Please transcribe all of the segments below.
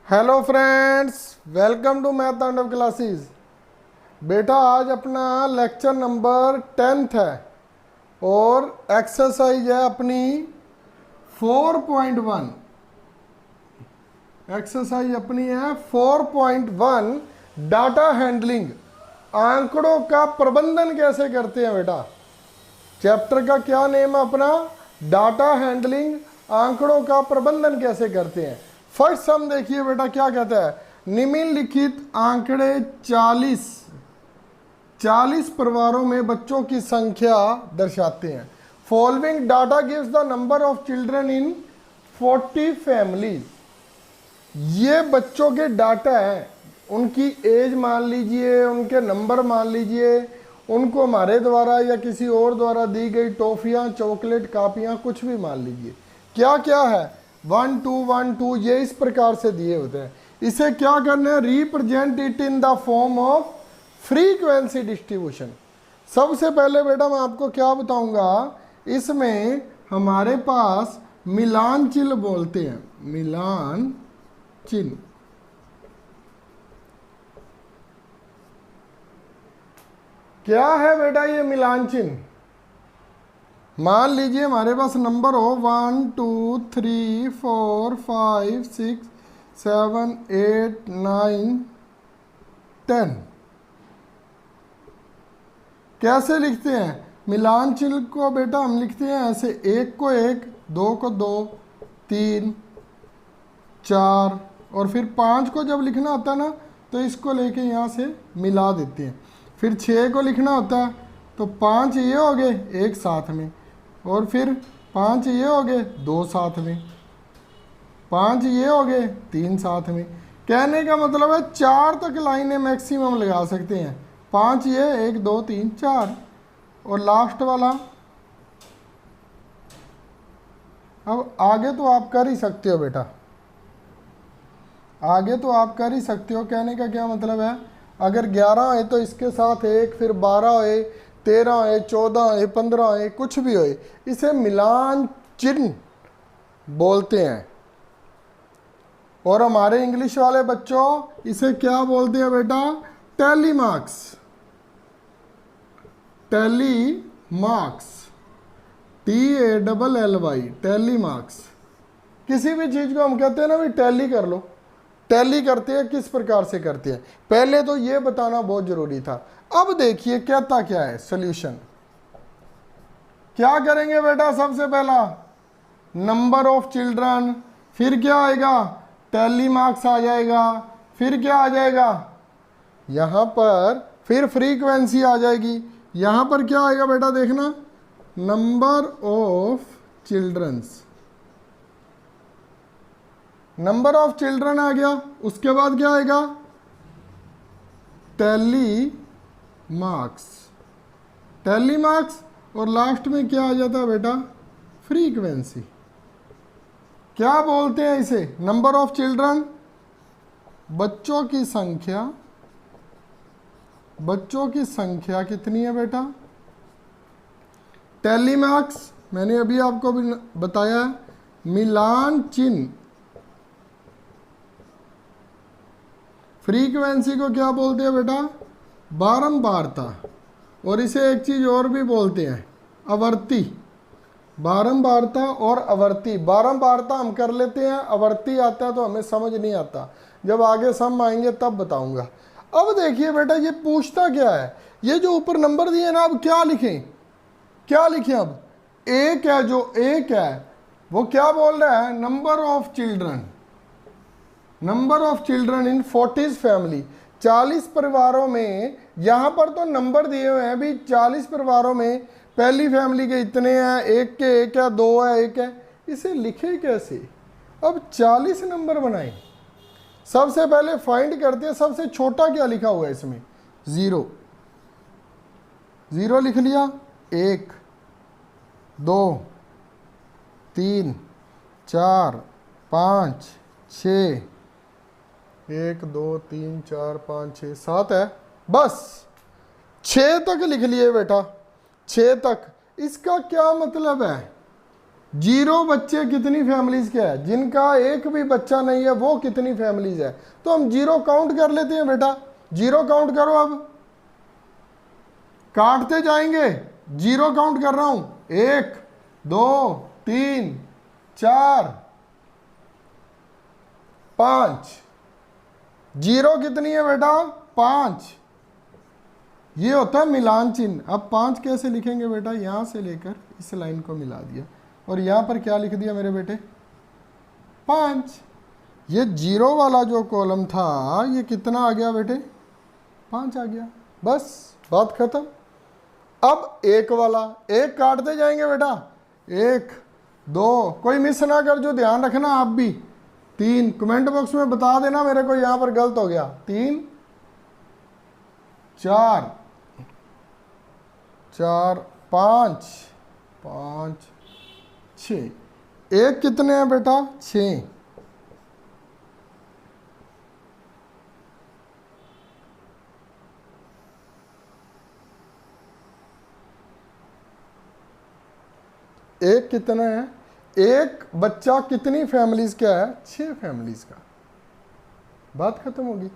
Hello friends, welcome to math Tandav classes. बेटा आज अपना लेक्चर नंबर 10th है और एक्सरसाइज है अपनी 4.1। एक्सरसाइज अपनी है 4.1 डाटा हैंडलिंग। आंकड़ों का प्रबंधन कैसे करते हैं बेटा। चैप्टर का क्या नेम है अपना, डाटा हैंडलिंग, आंकड़ों का प्रबंधन कैसे करते हैं। फर्स्ट सम देखिए बेटा क्या कहता है, निम्नलिखित आंकड़े 40 परिवारों में बच्चों की संख्या दर्शाते हैं। Following data gives the number of children in 40 families. ये बच्चों के डाटा हैं, उनकी एज मान लीजिए, उनके नंबर मान लीजिए, उनको हमारे द्वारा या किसी और द्वारा दी गई टॉफियाँ, चॉकलेट, कापियाँ, कुछ भी मान लीजिए। क्या क्या है 1 2 1 2, ये इस प्रकार से दिए होते हैं। इसे क्या करना है, represent it in the form of frequency distribution. सबसे पहले बेटा मैं आपको क्या बताऊंगा, इसमें हमारे पास मिलान चिन्ह बोलते हैं, मिलान चिन्ह। क्या है बेटा ये मिलान चिन्ह। मान लीजिए हमारे पास नंबर हो 1 2 3 4 5 6 7 8 9 10। कैसे लिखते हैं मिलान चिन्ह को बेटा, हम लिखते हैं ऐसे, 1 को 1, 2 को 2, 3 4 और फिर 5 को जब लिखना होता है ना तो इसको लेके यहाँ से मिला देते हैं। फिर 6 को लिखना होता है तो 5 ये हो गए एक साथ में, और फिर 5 ये हो गए 2 साथ में, 5 ये हो गए 3 साथ में। कहने का मतलब है 4 तक लाइनें मैक्सिमम लगा सकते हैं। 5 ये 1 2 3 4 और लास्ट वाला। अब आगे तो आप कर ही सकते हो बेटा, आगे तो आप कर ही सकते हो। कहने का क्या मतलब है, अगर 11 है तो इसके साथ 1, फिर 12 है, 13 है, 14 है, 15 है, कुछ भी हो, इसे मिलान चिन्ह बोलते हैं। और हमारे इंग्लिश वाले बच्चों इसे क्या बोलते हैं बेटा, tally marks. Tally marks, TALLY, tally marks. किसी भी चीज़ को हम कहते हैं ना भाई टैली कर लो। टैली करते हैं किस प्रकार से करते हैं, पहले तो ये बताना बहुत जरूरी था। अब देखिए कहता क्या है सॉल्यूशन। क्या करेंगे बेटा, सबसे पहला नंबर ऑफ चिल्ड्रन, फिर क्या आएगा, टैली मार्क्स आ जाएगा, फिर क्या आ जाएगा यहाँ पर, फिर फ्रीक्वेंसी आ जाएगी। यहाँ पर क्या आएगा बेटा देखना, number of childrens, number of children आ गया। उसके बाद क्या आएगा, टैली मार्क्स, टैली मार्क्स, और लास्ट में क्या आ जाता है बेटा, फ्रीक्वेंसी। क्या बोलते हैं इसे, नंबर ऑफ चिल्ड्रन, बच्चों की संख्या, बच्चों की संख्या कितनी है बेटा। टैली मार्क्स मैंने अभी आपको भी बताया, मिलान चिन्ह। फ्रीक्वेंसी को क्या बोलते हैं बेटा, बारंबारता। और इसे एक चीज़ और भी बोलते हैं, आवर्ती। बारंबारता और आवर्ती। बारंबारता हम कर लेते हैं, आवर्ती आता है तो हमें समझ नहीं आता, जब आगे सम आएंगे तब बताऊंगा। अब देखिए बेटा ये पूछता क्या है, ये जो ऊपर नंबर दिए ना, अब क्या लिखें, क्या लिखें। अब एक है, जो एक है वो क्या बोल रहा है, number of children, number of children in 40 family, 40 परिवारों में। यहाँ पर तो नंबर दिए हुए हैं भी, 40 परिवारों में पहली फैमिली के इतने हैं, एक के एक है, 2 है, 1 है। इसे लिखे कैसे, अब 40 नंबर बनाए। सबसे पहले फाइंड करते हैं सबसे छोटा क्या लिखा हुआ है इसमें, 0, 0 लिख लिया। 1 2 3 4 5 6, 1 2 3 4 5 6 7 है, बस 6 तक लिख लिए बेटा, 6 तक। इसका क्या मतलब है, जीरो बच्चे कितनी फैमिलीज के हैं, जिनका एक भी बच्चा नहीं है वो कितनी फैमिलीज है। तो हम जीरो काउंट कर लेते हैं बेटा, जीरो काउंट करो, अब काटते जाएंगे, जीरो काउंट कर रहा हूं, 1 2 3 4 5, जीरो कितनी है बेटा, 5। ये होता है मिलान चिन्ह। अब 5 कैसे लिखेंगे बेटा, यहां से लेकर इस लाइन को मिला दिया और यहां पर क्या लिख दिया मेरे बेटे, 5। ये जीरो वाला जो कॉलम था ये कितना आ गया बेटे, 5 आ गया, बस बात खत्म। अब एक वाला, एक काटते जाएंगे बेटा, 1 2, कोई मिस ना कर, जो ध्यान रखना आप भी, 3, कमेंट बॉक्स में बता देना मेरे को यहां पर गलत हो गया, 3 4 4 5 5 6, एक कितने हैं बेटा, 6। एक कितना है, एक बच्चा कितनी फैमिलीज का है, 6 फैमिलीज का, बात खत्म होगी।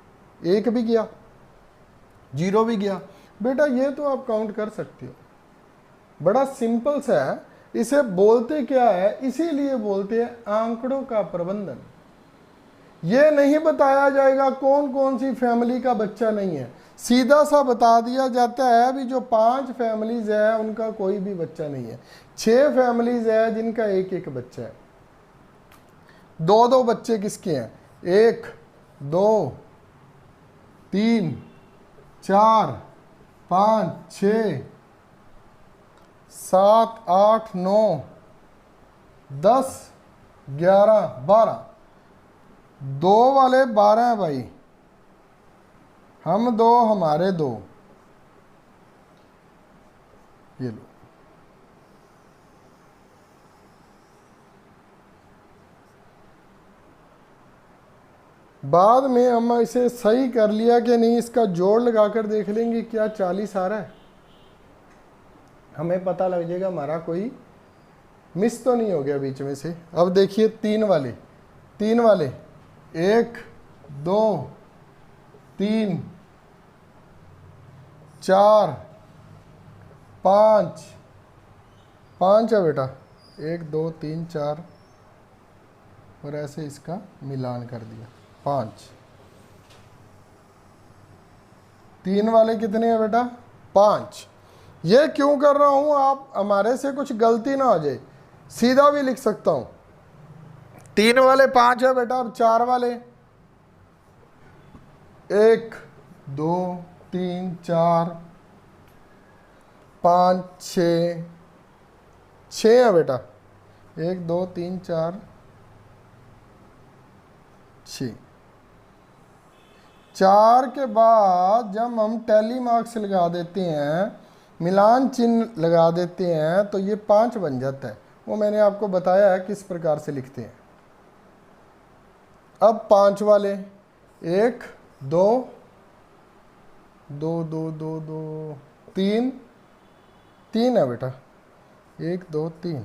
एक भी गया, जीरो भी गया बेटा, ये तो आप काउंट कर सकते हो, बड़ा सिंपल सा है। इसे बोलते क्या है, इसीलिए बोलते हैं आंकड़ों का प्रबंधन। ये नहीं बताया जाएगा कौन कौन सी फैमिली का बच्चा नहीं है, सीधा सा बता दिया जाता है भी जो 5 फैमिलीज है उनका कोई भी बच्चा नहीं है, 6 फैमिलीज है जिनका एक एक बच्चा है। 2 बच्चे किसके हैं, 1 2 3 4 5 6 7 8 9 10 11 12, 2 वाले 12 हैं भाई, हम 2 हमारे 2, ये लो। बाद में हम इसे सही कर लिया कि नहीं, इसका जोड़ लगाकर देख लेंगे क्या 40 आ रहा है, हमें पता लग जाएगा हमारा कोई मिस तो नहीं हो गया बीच में से। अब देखिए 3 वाले, 1 2 3 4 5 5 है बेटा, 1 2 3 4 और ऐसे इसका मिलान कर दिया, 5। 3 वाले कितने हैं बेटा, 5। ये क्यों कर रहा हूं, आप हमारे से कुछ गलती ना हो जाए, सीधा भी लिख सकता हूं। 3 वाले 5 है बेटा। अब 4 वाले 1 2 3 4 5 6 6 है बेटा, 1 2 3 4 6। 4 के बाद जब हम टैली मार्क्स लगा देते हैं, मिलान चिन्ह लगा देते हैं, तो ये 5 बन जाता है। वो मैंने आपको बताया है किस प्रकार से लिखते हैं। अब 5 वाले 1 2 2 2 2 2 3 3 है बेटा, 1 2 3।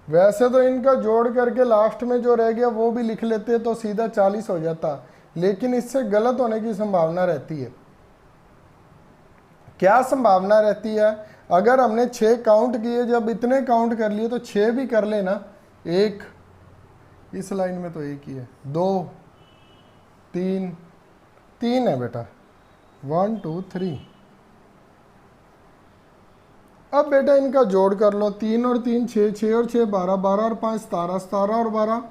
वैसे तो इनका जोड़ करके लास्ट में जो रह गया वो भी लिख लेते तो सीधा 40 हो जाता, लेकिन इससे गलत होने की संभावना रहती है। क्या संभावना रहती है, अगर हमने 6 काउंट किए, जब इतने काउंट कर लिए तो 6 भी कर लेना। 1 इस लाइन में तो 1 ही है, 2 3 3 है बेटा, 1 2 3। अब बेटा इनका जोड़ कर लो, 3 और 3 6, 6 और 6 12, 12 और 5 17, 17 और 12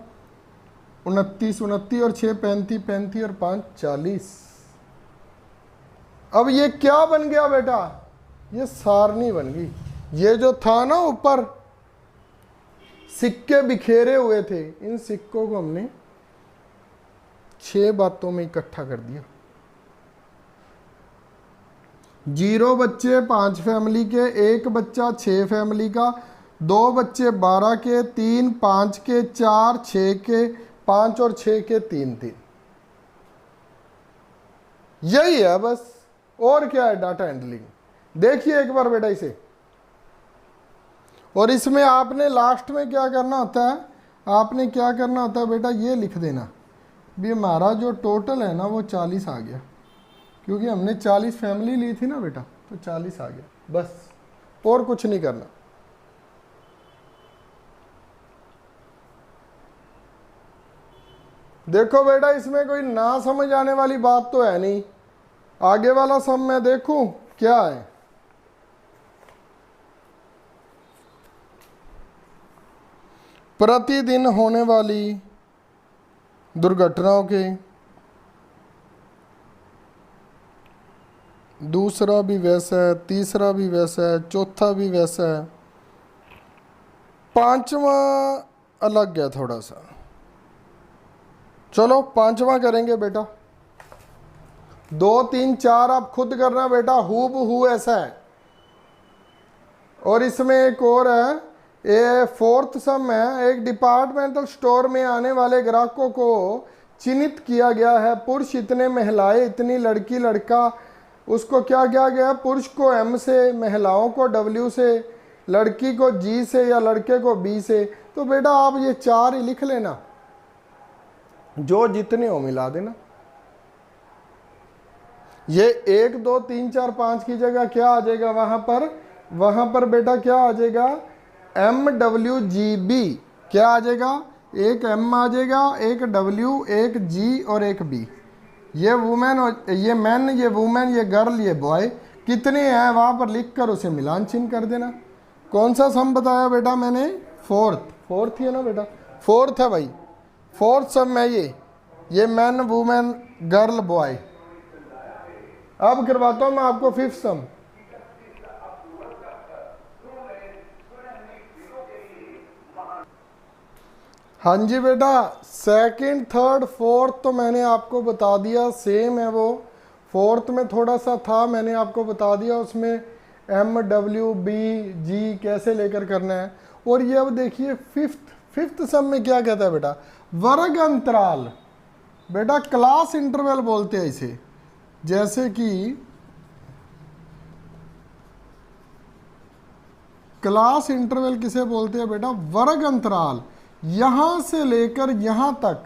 29, 29 और 6 35, 35 और 5 40। अब ये क्या बन गया बेटा, ये सारनी बन गई। ये जो था ना ऊपर सिक्के बिखेरे हुए थे, इन सिक्कों को हमने 6 बातों में इकट्ठा कर दिया। 0 बच्चे 5 फैमिली के, 1 बच्चा 6 फैमिली का, 2 बच्चे 12 के, 3 5 के, 4 6 के, 5 और 6 के, 3 3। यही है बस, और क्या है, डाटा हैंडलिंग। देखिए एक बार बेटा इसे, और इसमें आपने लास्ट में क्या करना होता है, आपने क्या करना होता है बेटा, ये लिख देना भी हमारा जो टोटल है ना वो 40 आ गया, क्योंकि हमने 40 फैमिली ली थी ना बेटा, तो 40 आ गया, बस और कुछ नहीं करना। देखो बेटा इसमें कोई ना समझ आने वाली बात तो है नहीं। आगे वाला सम मैं देखूं क्या है। प्रतिदिन होने वाली दुर्घटनाओं के, दूसरा भी वैसा है, तीसरा भी वैसा है, चौथा भी वैसा है, पांचवा अलग गया थोड़ा सा। चलो पांचवा करेंगे बेटा। 2 3 4 आप खुद करना बेटा, हूबहू ऐसा है। और इसमें एक और है, ये फोर्थ सम है। एक डिपार्टमेंटल स्टोर में आने वाले ग्राहकों को चिन्हित किया गया है। पुरुष इतने, महिलाएं इतनी, लड़की लड़का। उसको क्या किया गया, पुरुष को M से, महिलाओं को W से, लड़की को G से या लड़के को B से। तो बेटा आप ये 4 ही लिख लेना, जो जितने हो मिला देना। ये 1 2 3 4 5 की जगह क्या आ जाएगा वहां पर बेटा क्या आ जाएगा, MWGB। क्या आ जाएगा, एक M आ जाएगा, एक W, एक G और एक B। ये वुमेन, ये मैन, ये वुमेन, ये गर्ल, ये बॉय, कितने हैं वहां पर लिख कर उसे मिलान चिन्ह कर देना। कौन सा सम बताया बेटा मैंने, फोर्थ ही है ना बेटा, फोर्थ है भाई, फोर्थ सम है ये मैन, वुमेन, गर्ल, बॉय। अब करवाता हूं मैं आपको फिफ्थ सम। हाँ जी बेटा, सेकंड, थर्ड, फोर्थ तो मैंने आपको बता दिया, सेम है वो। फोर्थ में थोड़ा सा था, मैंने आपको बता दिया, उसमें MWBG कैसे लेकर करना है। और ये अब देखिए फिफ्थ सम में क्या कहता है बेटा, वर्ग अंतराल। बेटा क्लास इंटरवल बोलते हैं इसे। जैसे कि क्लास इंटरवल किसे बोलते हैं बेटा, वर्ग अंतराल। यहां से लेकर यहां तक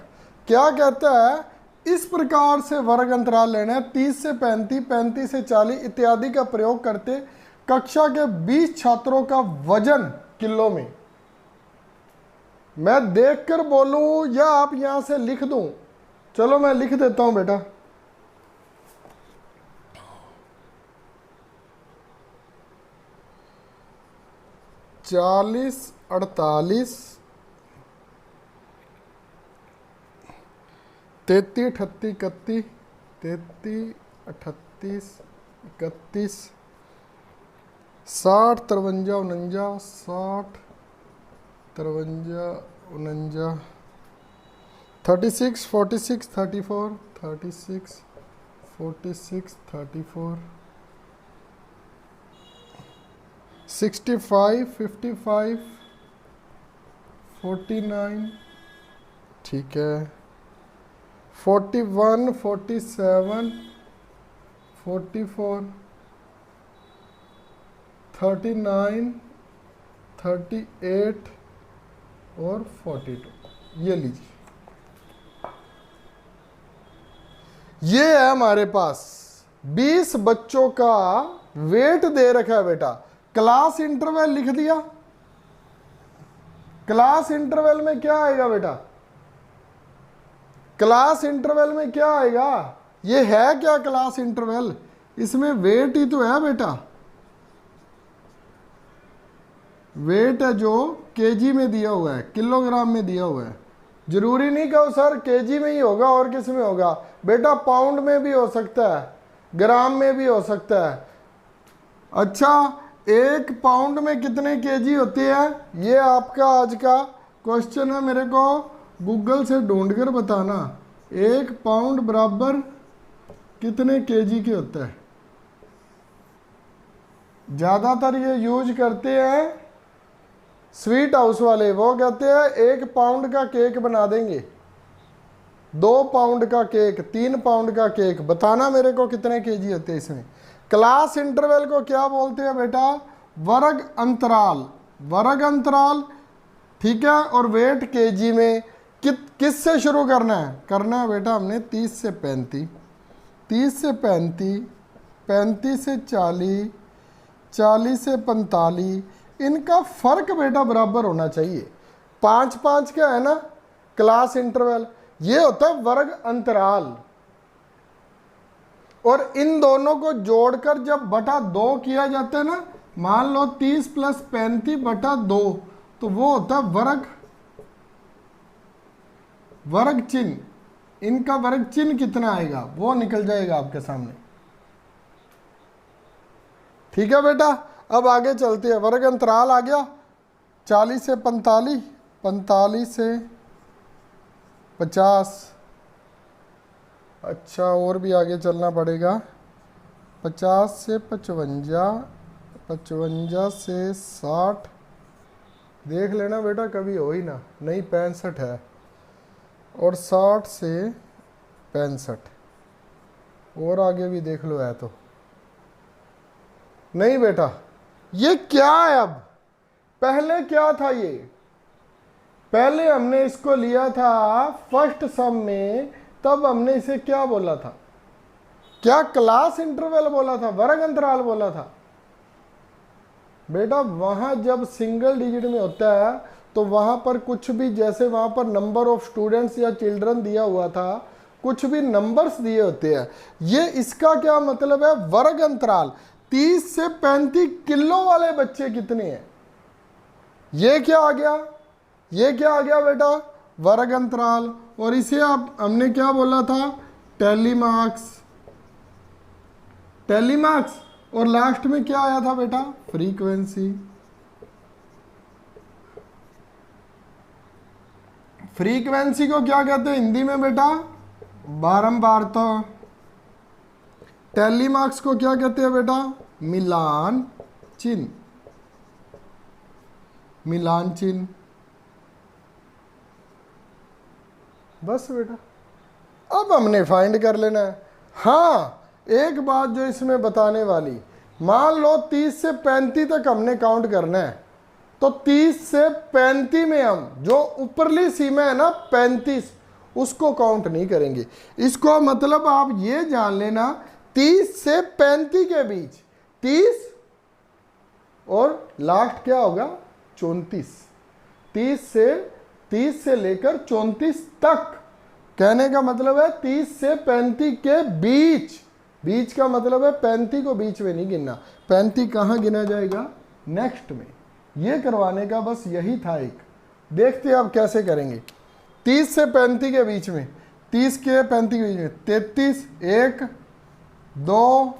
क्या कहता है, इस प्रकार से वर्ग अंतराल लेना है। 30 से 35, 35 से 40 इत्यादि का प्रयोग करते कक्षा के 20 छात्रों का वजन किलो में। मैं देखकर बोलूं या आप यहां से लिख दूं, चलो मैं लिख देता हूं बेटा। चालीस, 48, 33, 38, 31, 33, 38, 31, 60, 53, 49, 60, 53, 49, 36, 46, 34, 36, 46, 34, 65, 55, 49, ठीक है, 41, 47, 44, 39, 38 और 42। ये लीजिए, ये है हमारे पास 20 बच्चों का वेट दे रखा है बेटा। क्लास इंटरवल लिख दिया। क्लास इंटरवल में क्या आएगा बेटा, क्लास इंटरवल में क्या आएगा, ये है क्या क्लास इंटरवल, इसमें वेट ही तो है बेटा। वेट है जो केजी में दिया हुआ है, किलोग्राम में दिया हुआ है। जरूरी नहीं कहो सर केजी में ही होगा और किस में होगा, बेटा पाउंड में भी हो सकता है, ग्राम में भी हो सकता है। अच्छा, 1 पाउंड में कितने केजी होते हैं, ये आपका आज का क्वेश्चन है, मेरे को गूगल से ढूंढकर बताना। 1 पाउंड बराबर कितने केजी के होता है। ज़्यादातर ये यूज करते हैं स्वीट हाउस वाले, वो कहते हैं 1 पाउंड का केक बना देंगे, 2 पाउंड का केक, 3 पाउंड का केक, बताना मेरे को कितने केजी होते हैं इसमें। क्लास इंटरवल को क्या बोलते हैं बेटा? वर्ग अंतराल। वर्ग अंतराल, ठीक है। और वेट केजी में किस से शुरू करना है? करना है बेटा हमने 30 से 35, 30 से 35, 35 से 40, 40 से 45। इनका फर्क बेटा बराबर होना चाहिए। 5-5 का है ना क्लास इंटरवल, ये होता है वर्ग अंतराल। और इन दोनों को जोड़कर जब बटा 2 किया जाता है ना, मान लो 30 + 35 बटा 2, तो वो होता है वर्ग चिन्ह। इनका वर्ग चिन्ह कितना आएगा वो निकल जाएगा आपके सामने। ठीक है बेटा, अब आगे चलते हैं। वर्ग अंतराल आ गया 40 से 45, 45 से 50। अच्छा, और भी आगे चलना पड़ेगा। 50 से 55, 55 से 60। देख लेना बेटा, कभी हो ही ना, नहीं 65 है। और 60 से 65, और आगे भी देख लो है तो नहीं बेटा। ये क्या है? अब पहले क्या था? ये पहले हमने इसको लिया था फर्स्ट सम में, तब हमने इसे क्या बोला था? क्या क्लास इंटरवल बोला था? वर्ग अंतराल बोला था बेटा। वहां जब सिंगल डिजिट में होता है तो वहां पर कुछ भी, जैसे वहां पर नंबर ऑफ स्टूडेंट्स या चिल्ड्रन दिया हुआ था, कुछ भी नंबर्स दिए होते हैं। ये इसका क्या मतलब है? वर्ग अंतराल। 30 से 35 किलो वाले बच्चे कितने हैं? ये क्या आ गया? ये क्या आ गया बेटा? वर्ग अंतराल। और इसे आप हमने क्या बोला था? टेलीमार्क्स। टेलीमार्क्स। और लास्ट में क्या आया था बेटा? फ्रीक्वेंसी। फ्रीक्वेंसी को क्या कहते हैं हिंदी में बेटा? बारंबारता। टेलीमार्क्स को क्या कहते हैं बेटा? मिलान चिन्ह। मिलान चिन्ह। बस बेटा, अब हमने फाइंड कर लेना है। हाँ, एक बात जो इसमें बताने वाली, मान लो 30 से 35 तक हमने काउंट करना है, तो 30 से 35 में हम जो ऊपरली सीमा है ना 35, उसको काउंट नहीं करेंगे। इसको मतलब आप ये जान लेना, 30 से 35 के बीच 30 और लास्ट क्या होगा? 34। 30 से लेकर 34 तक। कहने का मतलब है 30 से 35 के बीच। बीच का मतलब है 35 को बीच में नहीं गिनना। 35 कहाँ गिना जाएगा? नेक्स्ट में। ये करवाने का बस यही था एक। देखते हैं अब कैसे करेंगे। 30 से 35 के बीच में, 30 के 35 के बीच में 33, 1 2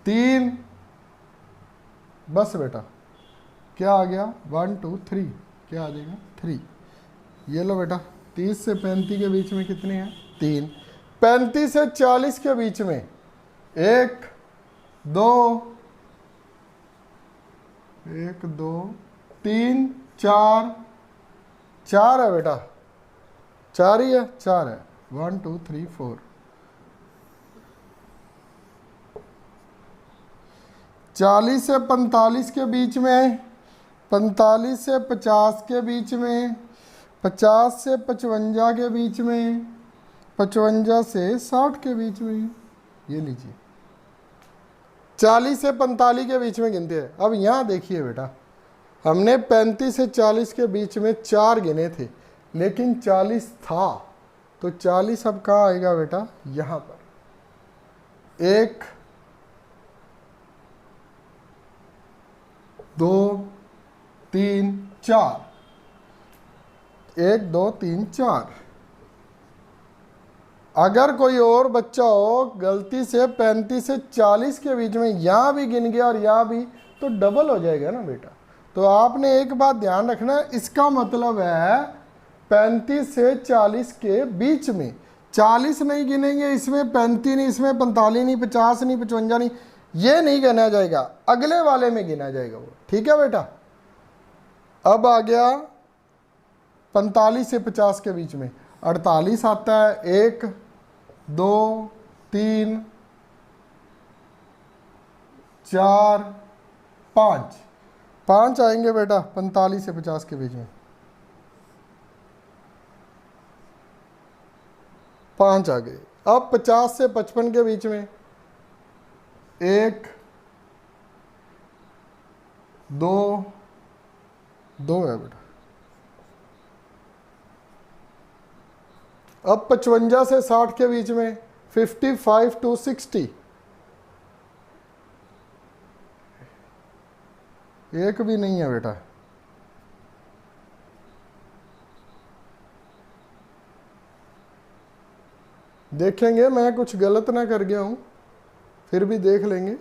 3, बस बेटा क्या आ गया? 1 2 3, क्या आ जाएगा? 3। ये लो बेटा, 30 से 35 के बीच में कितने हैं? 3। 35 से 40 के बीच में 1 2 3 4, 4 है बेटा, 4 ही है, 4 है। 1 2 3 4। 40 से 45 के बीच में, 45 से 50 के बीच में, 50 से 55 के बीच में, 55 से 60 के बीच में। ये लीजिए, 40 से 45 के बीच में गिनते हैं। अब यहाँ देखिए बेटा, हमने 35 से 40 के बीच में 4 गिने थे, लेकिन 40 था, तो 40 अब कहाँ आएगा बेटा? यहाँ पर 1 2 3 4, 1 2 3 4। अगर कोई और बच्चा हो गलती से 35 से 40 के बीच में यहाँ भी गिन गया और यहाँ भी, तो डबल हो जाएगा ना बेटा। तो आपने एक बात ध्यान रखना, इसका मतलब है 35 से 40 के बीच में। 40 नहीं गिनेंगे इसमें, 35 नहीं, इसमें 45 नहीं, 50 नहीं, 55 नहीं, ये नहीं गिना जाएगा, अगले वाले में गिना जाएगा वो। ठीक है बेटा। अब आ गया 45 से 50 के बीच में 48 आता है। 1 2 3 4 5 5 आएंगे बेटा 45 से 50 के बीच में, 5 आ गए। अब 50 से 55 के बीच में 1 2 2 है बेटा। अब 55 से 60 के बीच में 55 to 60, एक भी नहीं है बेटा। देखेंगे मैं कुछ गलत ना कर गया हूं, फिर भी देख लेंगे।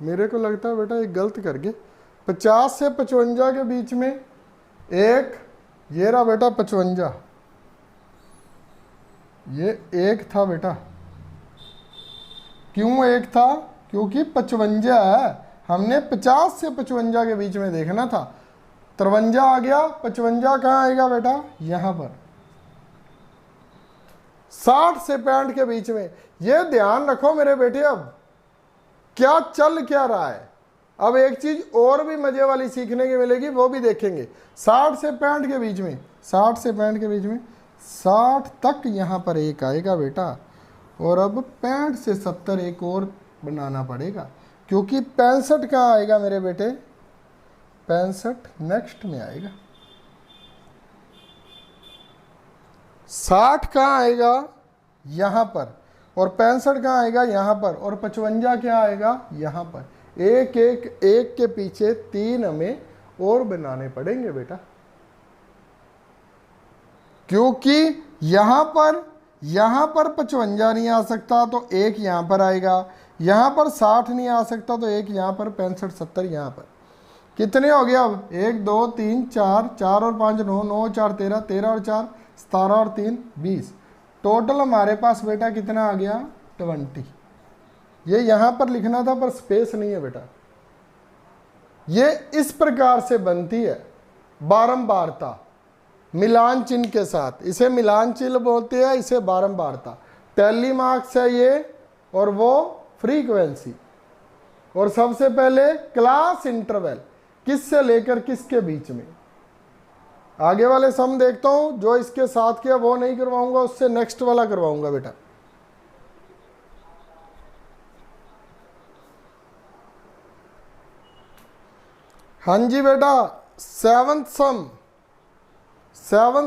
मेरे को लगता है बेटा एक गलत कर गए। 50 से 55 के बीच में एक, ये रहा बेटा 55, ये एक था बेटा। क्यों एक था? क्योंकि 55 है, हमने 50 से 55 के बीच में देखना था। 53 आ गया, 55 कहाँ आएगा बेटा? यहां पर। 60 से 65 के बीच में, ये ध्यान रखो मेरे बेटे। अब क्या चल क्या रहा है, अब एक चीज और भी मजे वाली सीखने की मिलेगी, वो भी देखेंगे। 60 से 65 के बीच में, 60 से 65 के बीच में 60 तक यहाँ पर एक आएगा बेटा, और अब 65 से 70 एक और बनाना पड़ेगा, क्योंकि 65 कहाँ आएगा मेरे बेटे? 65 नेक्स्ट में आएगा। 60 कहाँ आएगा? यहाँ पर। और 65 कहाँ आएगा? यहाँ पर। और 55 क्या आएगा? यहाँ पर। एक एक एक के पीछे 3 हमें और बनाने पड़ेंगे बेटा, क्योंकि यहाँ पर 55 नहीं आ सकता, तो एक यहाँ पर आएगा। यहाँ पर 60 नहीं आ सकता, तो एक यहाँ पर, 65 70 यहाँ पर। कितने हो गए अब? 1 2 3 4, 4 और 5 9, 9 और 4 13, 13 और 4 17 और 3 20। टोटल हमारे पास बेटा कितना आ गया? 20। ये यहाँ पर लिखना था पर स्पेस नहीं है बेटा। ये इस प्रकार से बनती है बारंबारता, मिलान चिन्ह के साथ। इसे मिलान चिन्ह बोलते हैं, इसे बारंबारता। टैली मार्क्स है ये, और वो फ्रीक्वेंसी। और सबसे पहले क्लास इंटरवल, किस से लेकर किसके बीच में। आगे वाले सम देखता हूं, जो इसके साथ किया वो नहीं करवाऊंगा, उससे नेक्स्ट वाला करवाऊंगा बेटा। हाँ जी बेटा, 7th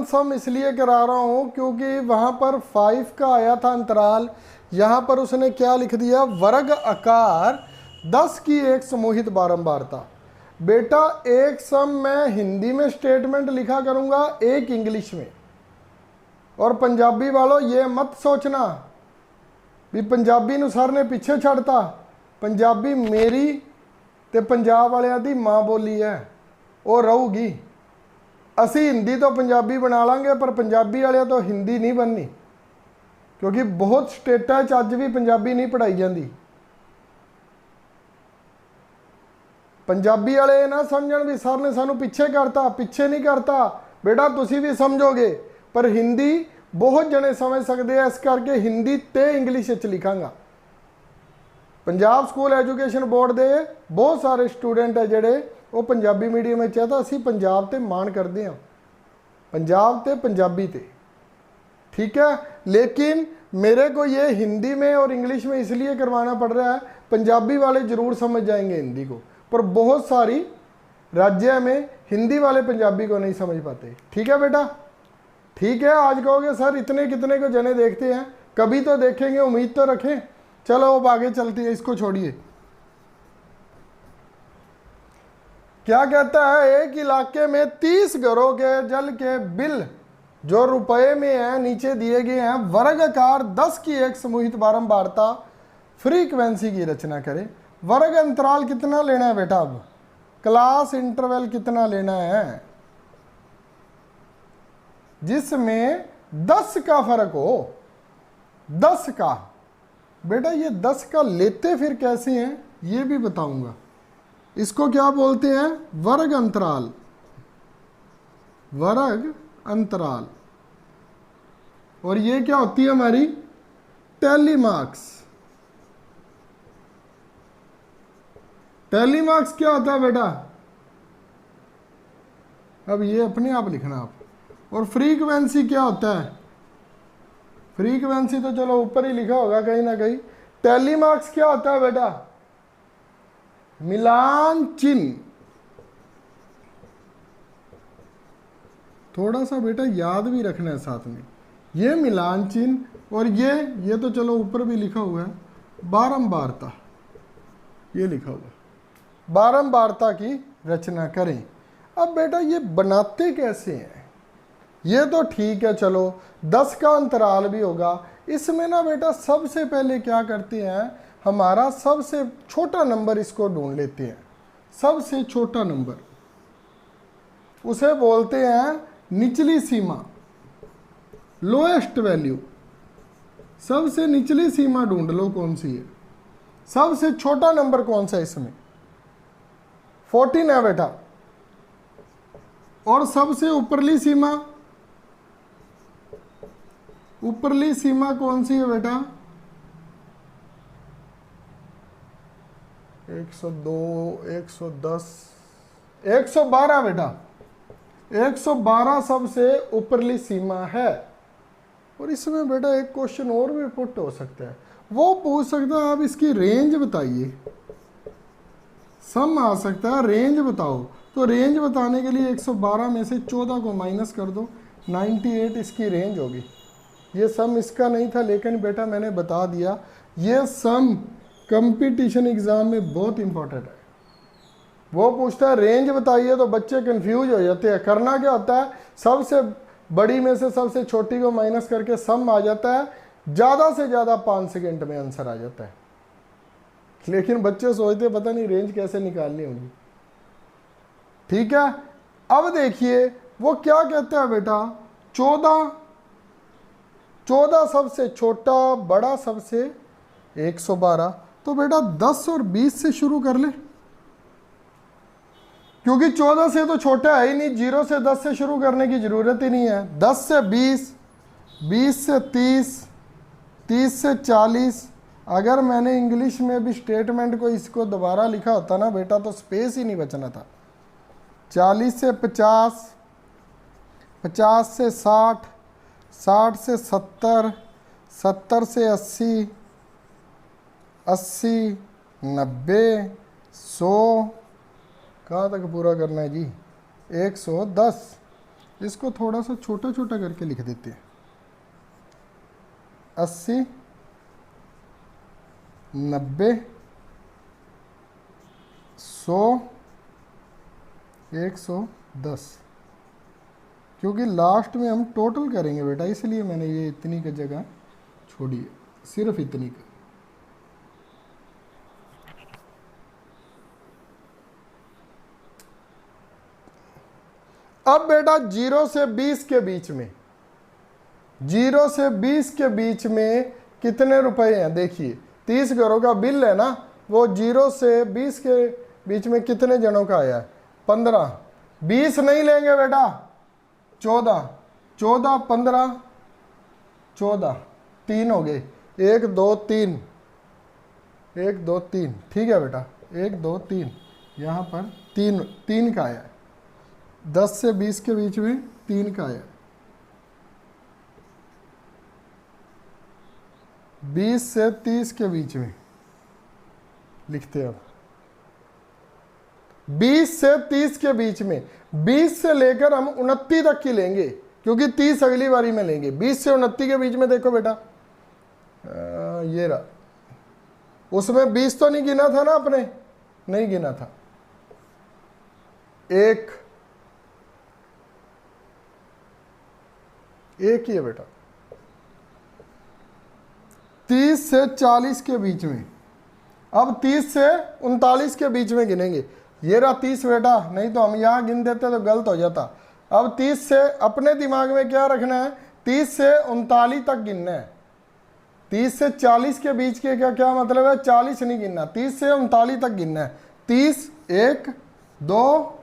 सम इसलिए करा रहा हूं क्योंकि वहां पर 5 का आया था अंतराल। यहां पर उसने क्या लिख दिया? वर्ग आकार 10 की एक समूहित बारंबारता। बेटा एक सम मैं हिंदी में स्टेटमेंट लिखा करूंगा, एक इंग्लिश में। और पंजाबी वालों ये मत सोचना भी पंजाबी नूं सर ने पीछे छड़ता। पंजाबी मेरी ते पंजाब वालियां दी मां बोली है, वो रहूगी। असी हिंदी तो पंजाबी बना लांगे, पर पंजाबी वाले तो हिंदी नहीं बननी, क्योंकि बहुत स्टेटां च अज भी पंजाबी नहीं पढ़ाई जाती। पंजाबी वाले ना समझण भी सर ने सानू पीछे करता। पीछे नहीं करता बेटा, तुसी भी समझोगे, पर हिंदी बहुत जने समझ सकते हैं, इस करके हिंदी ते इंग्लिश च लिखांगा। पंजाब स्कूल एजुकेशन बोर्ड के बहुत सारे स्टूडेंट है जेडे वो पंजाबी मीडियम में, तो असी पंजाब ते मान करते हैं, पंजाब ते पंजाबी ते, ठीक है। लेकिन मेरे को ये हिंदी में और इंग्लिश में इसलिए करवाना पड़ रहा है, पंजाबी वाले जरूर समझ जाएंगे हिंदी को, पर बहुत सारी राज्य में हिंदी वाले पंजाबी को नहीं समझ पाते। ठीक है बेटा, ठीक है। आज कहोगे सर इतने कितने को जने देखते हैं, कभी तो देखेंगे, उम्मीद तो रखें। चलो अब आगे चलती है, इसको छोड़िए। क्या कहता है? एक इलाके में 30 घरों के जल के बिल जो रुपए में है नीचे दिए गए हैं, वर्गाकार 10 की एक समूहित बारंबारता फ्रीक्वेंसी की रचना करें। वर्ग अंतराल कितना लेना है बेटा? अब क्लास इंटरवल कितना लेना है जिसमें 10 का फर्क हो? 10 का बेटा, ये 10 का लेते फिर कैसे हैं ये भी बताऊंगा। इसको क्या बोलते हैं? वर्ग अंतराल। वर्ग अंतराल। और ये क्या होती है हमारी? Tally marks. टेलीमार्क्स क्या होता है बेटा? अब ये अपने आप लिखना आप। और फ्रीक्वेंसी क्या होता है? फ्रीक्वेंसी तो चलो ऊपर ही लिखा होगा कहीं ना कहीं। टेलीमार्क्स क्या होता है बेटा? मिलान चिन्ह। थोड़ा सा बेटा याद भी रखना है साथ में, ये मिलान चिन्ह और ये तो चलो ऊपर भी लिखा हुआ है, बारंबारता, ये लिखा हुआ है बारंबारता की रचना करें। अब बेटा ये बनाते कैसे हैं? ये तो ठीक है, चलो 10 का अंतराल भी होगा। इसमें ना बेटा सबसे पहले क्या करते हैं, हमारा सबसे छोटा नंबर इसको ढूंढ लेते हैं। सबसे छोटा नंबर उसे बोलते हैं निचली सीमा, लोएस्ट वैल्यू। सबसे निचली सीमा ढूंढ लो कौन सी है। सबसे छोटा नंबर कौन सा है इसमें? 14 है बेटा। और सबसे ऊपरली सीमा, ऊपरली सीमा कौन सी है बेटा? 102, 110, 112 बेटा। 112 सबसे ऊपरली सीमा है। और इसमें बेटा एक क्वेश्चन और भी पुट हो सकता है, वो पूछ सकता है आप इसकी रेंज बताइए। सम आ सकता है, रेंज बताओ। तो रेंज बताने के लिए 112 में से 14 को माइनस कर दो, 98 इसकी रेंज होगी। ये सम इसका नहीं था, लेकिन बेटा मैंने बता दिया। ये सम कंपटीशन एग्जाम में बहुत इंपॉर्टेंट है। वो पूछता है रेंज बताइए तो बच्चे कंफ्यूज हो जाते हैं। करना क्या होता है, सबसे बड़ी में से सबसे छोटी को माइनस करके सम आ जाता है। ज़्यादा से ज़्यादा 5 सेकेंड में आंसर आ जाता है। लेकिन बच्चे सोचते पता नहीं रेंज कैसे निकालनी होगी। ठीक है, अब देखिए वो क्या कहता है बेटा, 14 सबसे छोटा, बड़ा सबसे 112। तो बेटा 10 और 20 से शुरू कर ले, क्योंकि 14 से तो छोटा है ही नहीं। 0 से 10 से शुरू करने की जरूरत ही नहीं है। 10 से 20, 20 से 30, 30 से 40। अगर मैंने इंग्लिश में भी स्टेटमेंट को इसको दोबारा लिखा होता ना बेटा तो स्पेस ही नहीं बचना था। 40 से 50, 50 से 60, 60 से 70, 70 से 80, 80, 90, 100, कहाँ तक पूरा करना है जी? 110। इसको थोड़ा सा छोटा छोटा करके लिख देते हैं। 80, 90, 100, 110। क्योंकि लास्ट में हम टोटल करेंगे बेटा, इसलिए मैंने ये इतनी की जगह छोड़ी है, सिर्फ इतनी का। अब बेटा 0 से 20 के बीच में, 0 से 20 के बीच में कितने रुपए हैं? देखिए 30 घरों का बिल है ना, वो 0 से 20 के बीच में कितने जनों का आया है? 15। 20 नहीं लेंगे बेटा, 14, 14, 15, 14, 3 हो गए। 1 2 3, 1 2 3, ठीक है बेटा, 1 2 3। यहाँ पर 3 का आया है। 10 से 20 के बीच में 3 का आया। 20 से 30 के बीच में लिखते हैं। अब 20 से 30 के बीच में, 20 से लेकर हम 29 तक की लेंगे, क्योंकि 30 अगली बारी में लेंगे। 20 से 29 के बीच में देखो बेटा, ये रहा। उसमें 20 तो नहीं गिना था ना आपने? नहीं गिना था। एक ही है बेटा। 30 से 40 के बीच में, अब 30 से 39 के बीच में गिनेंगे। ये रहा 30 बेटा, नहीं तो हम यहां गिन देते तो गलत हो जाता। अब 30 से, अपने दिमाग में क्या रखना है, 30 से 39 तक गिनना है। 30 से 40 के बीच के क्या मतलब है? 40 नहीं गिनना, 30 से 39 तक गिनना है। 30, 1 2,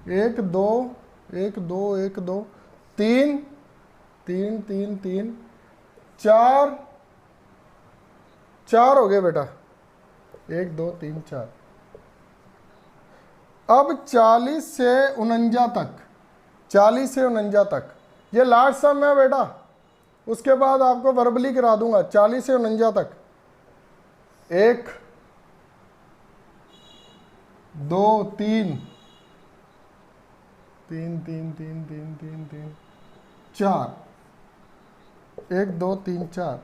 1 2, 1 2, 1 2, 3 3 3 3, 4 हो गए बेटा। 1 2 3 4। अब 40 से 49 तक, 40 से 49 तक ये लास्ट सम है बेटा, उसके बाद आपको वर्बली करा दूंगा। 40 से 49 तक 1 2 3 3 3 3 3 3 3 4, 1 2 3 4।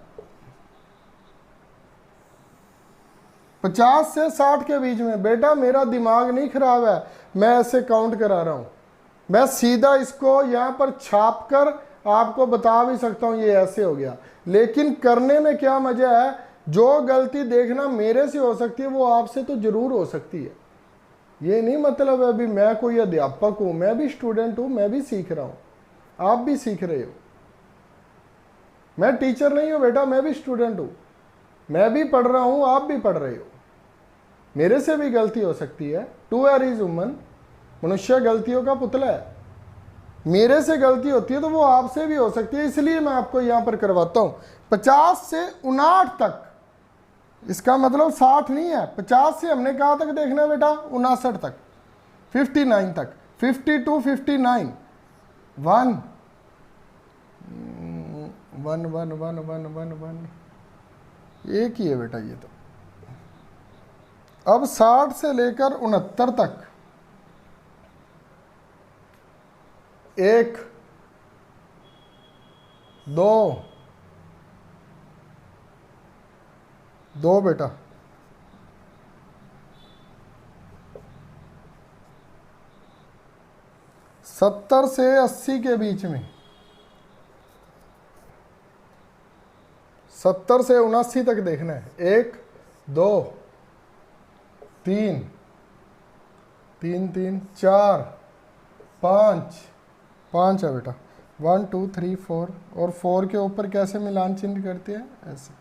50 से 60 के बीच में बेटा मेरा दिमाग नहीं खराब है, मैं ऐसे काउंट करा रहा हूं। मैं सीधा इसको यहां पर छाप कर आपको बता भी सकता हूं ये ऐसे हो गया, लेकिन करने में क्या मजा है। जो गलती देखना मेरे से हो सकती है वो आपसे तो जरूर हो सकती है। ये नहीं मतलब है अभी मैं कोई अध्यापक हूं, मैं भी स्टूडेंट हूं, मैं भी सीख रहा हूं, आप भी सीख रहे हो। मैं टीचर नहीं हूं बेटा, मैं भी स्टूडेंट हूं, मैं भी पढ़ रहा हूं, आप भी पढ़ रहे हो। मेरे से भी गलती हो सकती है। टू एर इज ह्यूमन, मनुष्य गलतियों का पुतला है। मेरे से गलती होती है तो वो आपसे भी हो सकती है, इसलिए मैं आपको यहां पर करवाता हूं। 50 से 59 तक, इसका मतलब 60 नहीं है। 50 से हमने कहाँ तक देखना है बेटा, 59 तक, 59 तक, 52 59 1 1 1 1 1 1 1 एक ही है बेटा ये तो। अब 60 से लेकर 69 तक 1 2 2 बेटा, 70 से 80 के बीच में, 70 से 79 तक देखना है। 1 2 3 3 3 4 5 5 है बेटा। 1 2 3 4, और 4 के ऊपर कैसे मिलान चिन्ह करते हैं, ऐसे।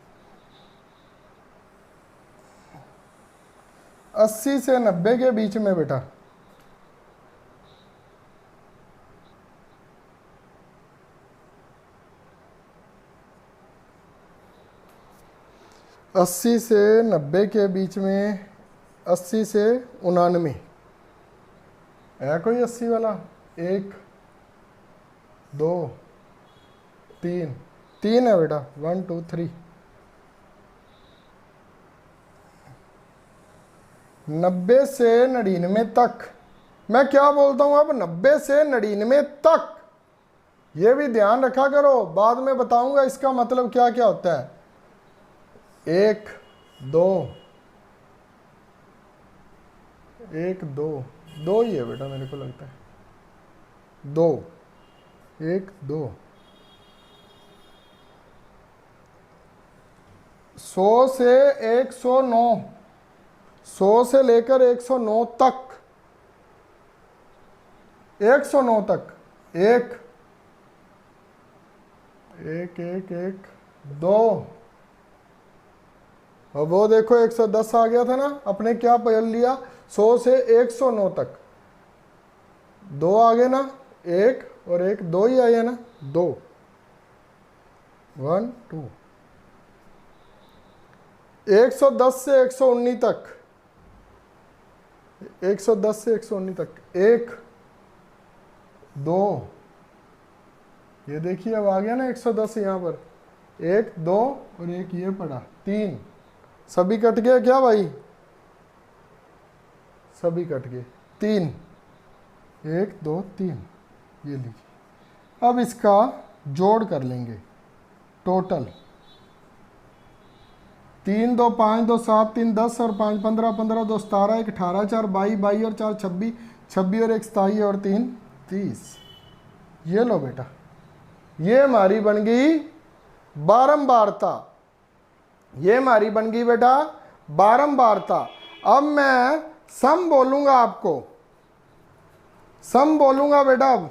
80 से 90 के बीच में बेटा, अस्सी से 90 के बीच में, 80 से 89 है कोई 80 वाला। 1 2 3 3 है बेटा। 1 2 3। 90 से 99 तक, मैं क्या बोलता हूं अब, 90 से 99 तक। ये भी ध्यान रखा करो, बाद में बताऊंगा इसका मतलब क्या क्या होता है। 1 2 1 2 2 ही है बेटा, मेरे को लगता है 2 1 2। 100 से 109, 100 से लेकर 109 तक, 109 तक 1 1 1 1 2। और वो देखो 110 आ गया था ना, अपने क्या पहल लिया। 100 से 109 तक 2 आ गए ना, 1 और 1 2 ही आए ना, 2 1 2। 110 से 119 तक, 110 से 119 तक 1 2। ये देखिए अब आ गया ना 110 यहाँ पर, 1 2 और 1 ये पड़ा 3। सभी कट गए क्या भाई, सभी कट गए। 3 1 2 3, ये लिखिए। अब इसका जोड़ कर लेंगे, टोटल 3 2 5 2 7 3 10 और 5 15 15 2 17 1 18 4 22 22 और 4 26 26 और 1 27 और 3 30। ये लो बेटा, ये हमारी बन गई बारंबारता। ये हमारी बन गई बेटा बारंबारता। अब मैं सम बोलूंगा आपको, सम बोलूंगा बेटा, अब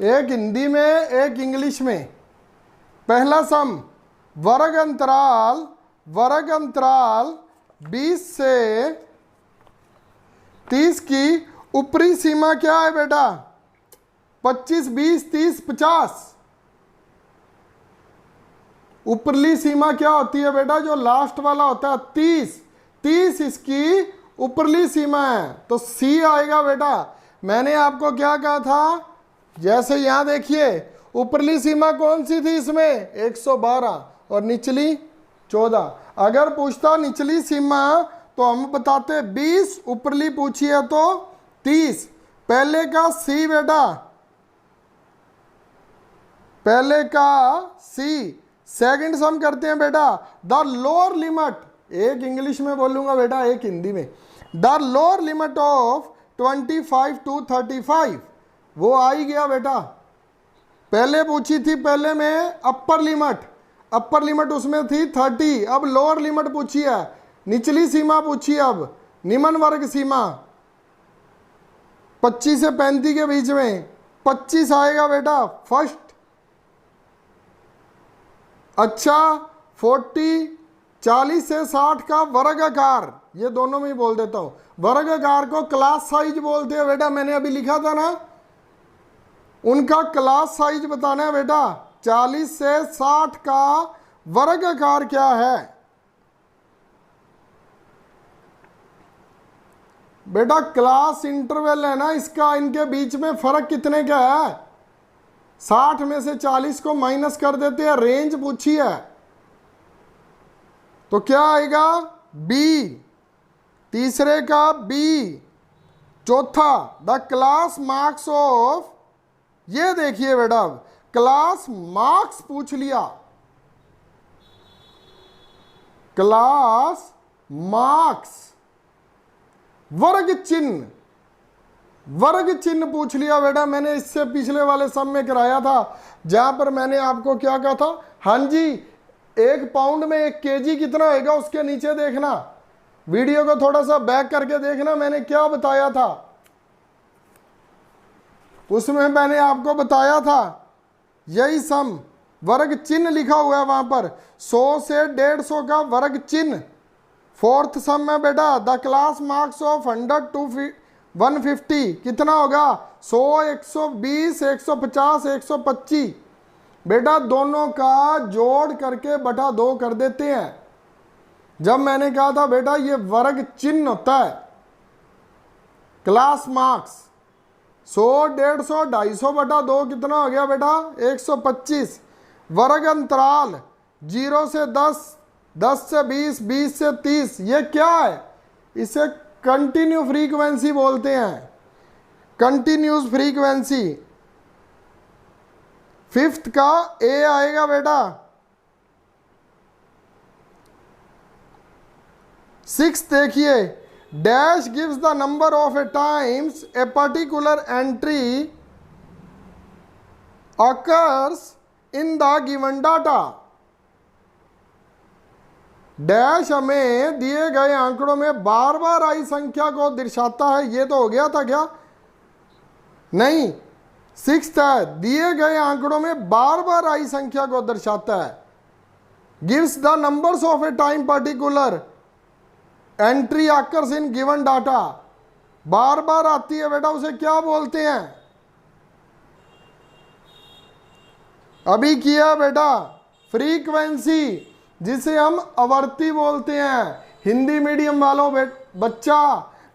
एक हिंदी में एक इंग्लिश में। पहला सम, वर्ग अंतराल 20 से 30 की ऊपरी सीमा क्या है बेटा, 25 20 30 50। ऊपरली सीमा क्या होती है बेटा, जो लास्ट वाला होता है 30। 30 इसकी ऊपरली सीमा है, तो सी आएगा बेटा। मैंने आपको क्या कहा था, जैसे यहां देखिए ऊपरली सीमा कौन सी थी इसमें 112 और निचली 14। अगर पूछता निचली सीमा तो हम बताते 20, ऊपरली पूछी है तो 30। पहले का सी बेटा, पहले का सी। सेकंड सम करते हैं बेटा, द लोअर लिमिट, एक इंग्लिश में बोलूंगा बेटा एक हिंदी में। The lower limit of 25 to 35, वो आ ही गया बेटा। पहले पूछी थी पहले में अपर लिमिट उसमें थी 30, अब लोअर लिमिट पूछी है, निचली सीमा पूछी है। अब निम्न वर्ग सीमा 25 से 35 के बीच में 25 आएगा बेटा फर्स्ट। अच्छा 40 से 60 का वर्गाकार, ये दोनों में ही बोल देता हूं। वर्गाकार को क्लास साइज बोलते हैं बेटा, मैंने अभी लिखा था ना, उनका क्लास साइज बताना है बेटा। 40 से 60 का वर्गाकार क्या है बेटा? क्लास इंटरवल है ना इसका, इनके बीच में फर्क कितने का है? 60 में से 40 को माइनस कर देते हैं, रेंज पूछी है तो क्या आएगा? बी। तीसरे का बी। चौथा द क्लास मार्क्स ऑफ, ये देखिए बेटा क्लास मार्क्स पूछ लिया, क्लास मार्क्स, वर्ग चिन्ह, वर्ग चिन्ह पूछ लिया बेटा। मैंने इससे पिछले वाले सम में कराया था, जहां पर मैंने आपको क्या कहा था, हाँ जी 1 पाउंड में 1 केजी कितना होगा, उसके नीचे देखना, वीडियो को थोड़ा सा बैक करके देखना, मैंने क्या बताया था उसमें। मैंने आपको बताया था यही सम, वर्ग चिन्ह लिखा हुआ है वहां पर, 100 से 150 का वर्ग चिन्ह। फोर्थ सम में बेटा the class marks of 100 to 150 कितना होगा? 100, 120, 150, 125। बेटा दोनों का जोड़ करके बटा 2 कर देते हैं। जब मैंने कहा था बेटा ये वर्ग चिन्ह होता है, क्लास मार्क्स 100, 150, 250 बटा 2 कितना हो गया बेटा? 125। वर्ग अंतराल 0 से 10, 10 से 20, 20 से 30, ये क्या है? इसे कंटिन्यू फ्रीक्वेंसी बोलते हैं, कंटिन्यूस फ्रीक्वेंसी। फिफ्थ का ए आएगा बेटा। सिक्स देखिए, dash gives the number of A times a particular entry occurs in the given data. Dash हमें दिए गए आंकड़ों में बार बार आई संख्या को दर्शाता है। ये तो हो गया था क्या? नहीं, सिक्स्थ है, दिए गए आंकड़ों में बार बार आई संख्या को दर्शाता है। Gives the numbers of a time particular entry occurs in given data. बार बार आती है बेटा, उसे क्या बोलते हैं? अभी किया बेटा फ्रीक्वेंसी, जिसे हम आवर्ती बोलते हैं। हिंदी मीडियम वालों बच्चा,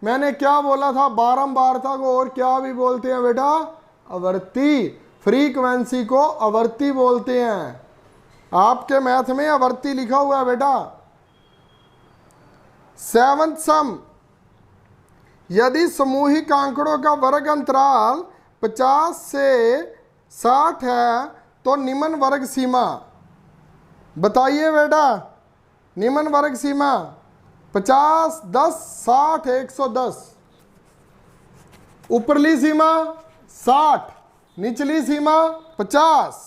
मैंने क्या बोला था? बारंबारता को और क्या भी बोलते हैं बेटा? आवर्ती। फ्रीक्वेंसी को आवर्ती बोलते हैं। आपके मैथ में आवर्ती लिखा हुआ है बेटा। सेवंथ सम, यदि सामूहिक आंकड़ों का वर्ग अंतराल 50 से 60 है तो निम्न वर्ग सीमा बताइए बेटा। निम्न वर्ग सीमा 50, 10, 60, 110। ऊपरली सीमा 60, निचली सीमा 50।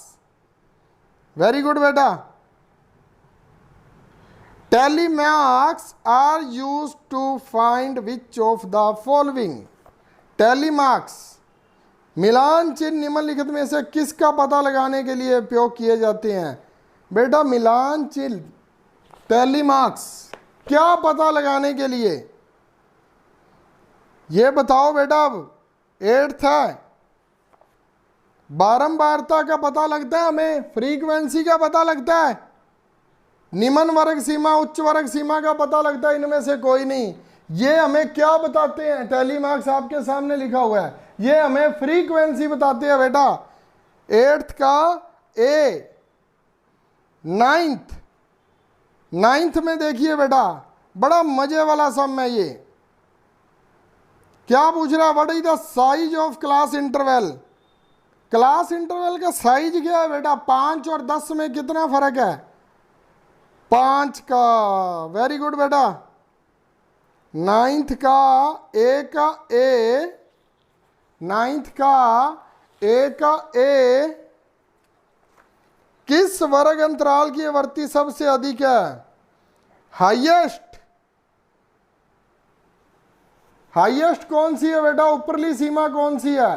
वेरी गुड बेटा। Tally marks are used to find which of the following. Tally marks, मिलान चिन्ह निम्नलिखित में से किसका पता लगाने के लिए उपयोग किए जाते हैं? बेटा मिलान चिन्ह, टैली मार्क्स, क्या पता लगाने के लिए? ये बताओ बेटा। अब 8th है, बारंबारता का पता लगता है हमें, फ्रीक्वेंसी का पता लगता है। निम्न वर्ग सीमा उच्च वर्ग सीमा का पता लगता है, इनमें से कोई नहीं। ये हमें क्या बताते हैं, टैली मार्क्स आपके सामने लिखा हुआ है, ये हमें फ्रीक्वेंसी बताते हैं बेटा। 8th का ए, नाइन्थ में देखिए बेटा, बड़ा मजे वाला सम है ये। क्या पूछ रहा है, what is the size of class interval. Class interval का साइज क्या है बेटा, 5 और 10 में कितना फर्क है, 5 का। वेरी गुड बेटा। 9th का ए का ए, 9th का ए किस वर्ग अंतराल की आवर्ती सबसे अधिक है, हाईएस्ट कौन सी है बेटा, ऊपरली सीमा कौन सी है,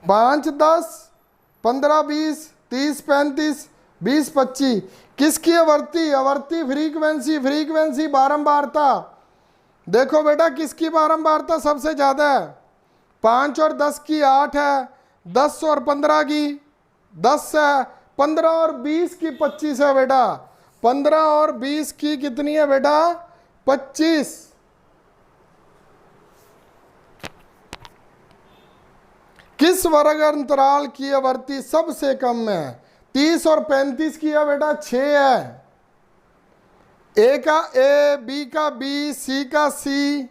5, 10, 15, 20, 30, 35, 20, 25। किसकी आवर्ती, आवर्ती फ्रीक्वेंसी बारंबारता। देखो बेटा किसकी बारंबारता सबसे ज्यादा है, 5 और 10 की 8 है, 10 और 15 की 10 है, 15 और 20 की 25 है बेटा, 15 और 20 की कितनी है बेटा, 25। किस वर्ग अंतराल की आवर्ती सबसे कम है, 30 और 35 की है बेटा, 6 है। ए का ए, बी का बी, सी का सी,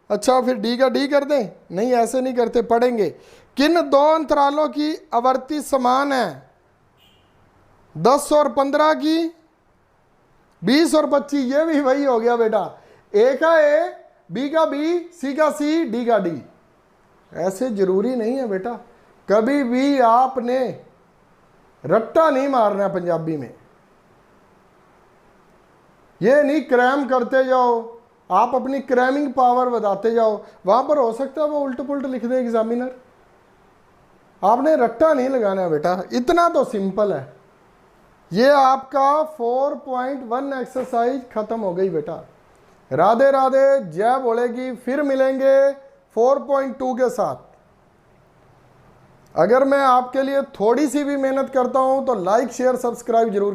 अच्छा फिर डी का डी कर दें, नहीं ऐसे नहीं करते, पढ़ेंगे। किन दो अंतरालों की आवर्ती समान है, 10 और 15 की, 20 और 25। ये भी वही हो गया बेटा, ए का ए, बी का बी, सी का सी, डी का डी। ऐसे जरूरी नहीं है बेटा, कभी भी आपने रट्टा नहीं मारना पंजाबी में, ये नहीं क्रैम करते जाओ, आप अपनी क्रैमिंग पावर बताते जाओ, वहां पर हो सकता है वो उल्ट पुल्ट लिख दे एग्जामिनर। आपने रट्टा नहीं लगाना है बेटा, इतना तो सिंपल है। ये आपका 4.1 एक्सरसाइज खत्म हो गई बेटा। राधे राधे, जय बोलेगी, फिर मिलेंगे 4.2 के साथ। अगर मैं आपके लिए थोड़ी सी भी मेहनत करता हूं तो लाइक शेयर सब्सक्राइब जरूर